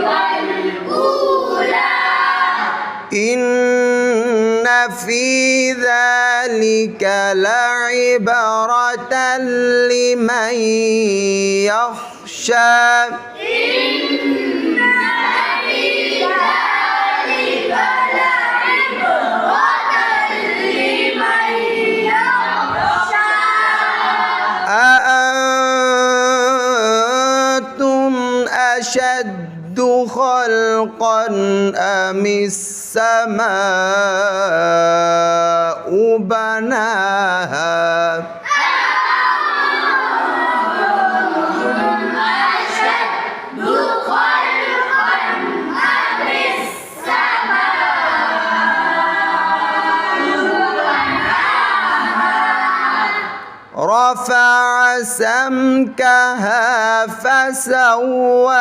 والأولى إن في ذلك لعبرة لمن يخشى أأنتم أشد خلقا أم السماء بناها رفع سمكها فسواها